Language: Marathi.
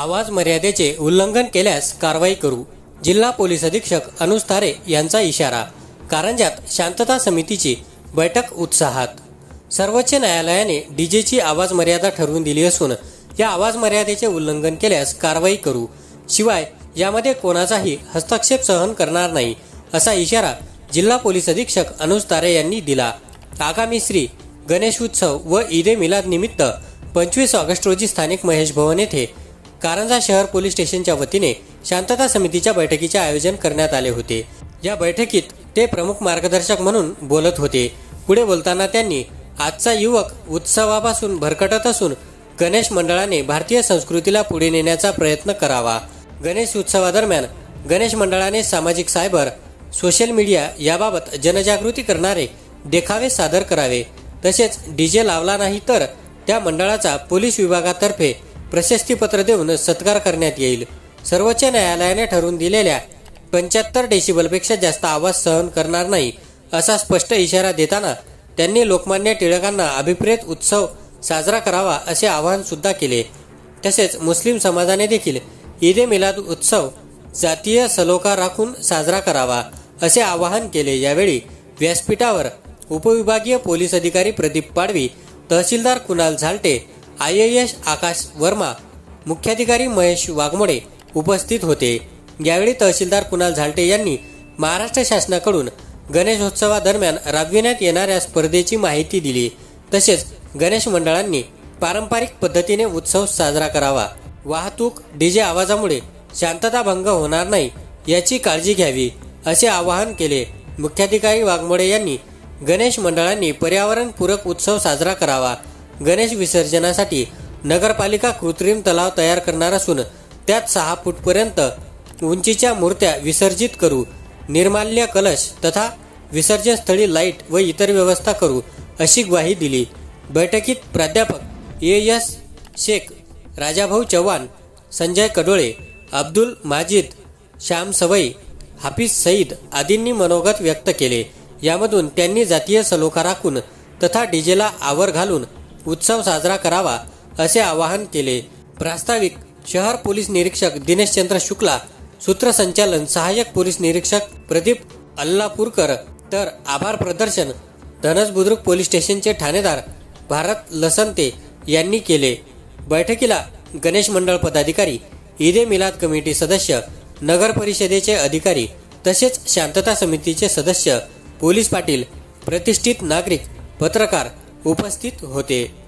आवाज मर्यादेचे उल्लंघन केल्यास कारवाई करू. जिल्हा पोलीस अधीक्षक अनुज तारे यांचा इशारा. कारंजात शांतता समितीची बैठक उत्साहात. सर्वोच्च न्यायालयाने डीजेची आवाज मर्यादा ठरवून दिली असून या आवाज मर्यादेचे उल्लंघन केल्यास कारवाई करू. शिवाय यामध्ये कोणाचाही हस्तक्षेप सहन करणार नाही असा इशारा जिल्हा पोलीस अधीक्षक अनुज तारे यांनी दिला. आगामी श्री गणेश उत्सव व ईद ए मिलाद निमित्त 25 ऑगस्ट रोजी स्थानिक महेश भवन येथे कारंजा शहर पोलीस स्टेशनच्या वतीने शांतता समितीच्या बैठकीचे आयोजन करण्यात आले होते. या बैठकीत ते प्रमुख मार्गदर्शक म्हणून बोलत होते. पुढे बोलताना त्यांनी आजचा युवक उत्सवापासून भरकटत असून गणेश मंडळाने भारतीय संस्कृतीला पुढे नेण्याचा प्रयत्न करावा. गणेश उत्सवादरम्यान गणेश मंडळाने सामाजिक सायबर सोशल मीडिया याबाबत जनजागृती करणारे देखावे सादर करावे. तसेच डीजे लावला नाही तर त्या मंडळाचा पोलीस विभागातर्फे प्रशस्तीपत्र देऊन सत्कार करण्यात येईल. सर्वोच्च न्यायालयाने ठरवून दिलेल्या 75 डेसिबलपेक्षा जास्त आवाज सहन करणार नाही असा स्पष्ट इशारा देताना त्यांनी लोकमान्य टिळकांना अभिप्रेत उत्सव साजरा करावा असे आवाहन सुद्धा केले. तसेच मुस्लिम समाजाने देखील ईद ए मिलाद उत्सव जातीय सलोखा राखून साजरा करावा असे आवाहन केले. यावेळी व्यासपीठावर उपविभागीय पोलीस अधिकारी प्रदीप पाडवी, तहसीलदार कुणाल झालटे, IAS आकाश वर्मा, मुख्याधिकारी महेश वाघमोडे उपस्थित होते. यावेळी तहसीलदार कुणाल झालटे यांनी महाराष्ट्र शासनाकडून गणेशोत्सवादरम्यान राबविण्यात येणाऱ्या स्पर्धेची माहिती दिली. तसेच गणेश मंडळांनी पारंपरिक पद्धतीने उत्सव साजरा करावा. वाहतूक डीजे आवाजामुळे शांतता भंग होणार नाही याची काळजी घ्यावी असे आवाहन केले. मुख्याधिकारी वाघमोडे यांनी गणेश मंडळांनी पर्यावरणपूरक उत्सव साजरा करावा. गणेश विसर्जनासाठी नगरपालिका कृत्रिम तलाव तयार करणार असून त्यात 6 फूटपर्यंत उंचीच्या मूर्त्या विसर्जित करू. निर्माल्य कलश तथा विसर्जन स्थळी लाईट व इतर व्यवस्था करू अशी ग्वाही दिली. बैठकीत प्राध्यापक AS शेख, राजाभाऊ चव्हाण, संजय कडोळे, अब्दुल माजिद, श्याम सवई, हाफिज सईद आदींनी मनोगत व्यक्त केले. यामधून त्यांनी जातीय सलोखा राखून तथा डीजेला आवर घालून उत्सव साजरा करावा असे आवाहन केले. प्रास्ताविक शहर पोलीस निरीक्षक दिनेशचंद्र शुक्ला, सूत्रसंचालन सहाय्यक पोलीस निरीक्षक प्रदीप अल्लापूरकर, तर आभार प्रदर्शन धनस बुद्रुक पोलीस स्टेशनचे ठाणेदार भारत लसंते यांनी केले. बैठकीला गणेश मंडळ पदाधिकारी, ईद ए मिलाद कमिटी सदस्य, नगर परिषदेचे अधिकारी तसेच शांतता समितीचे सदस्य, पोलीस पाटील, प्रतिष्ठित नागरिक, पत्रकार उपस्थित होते.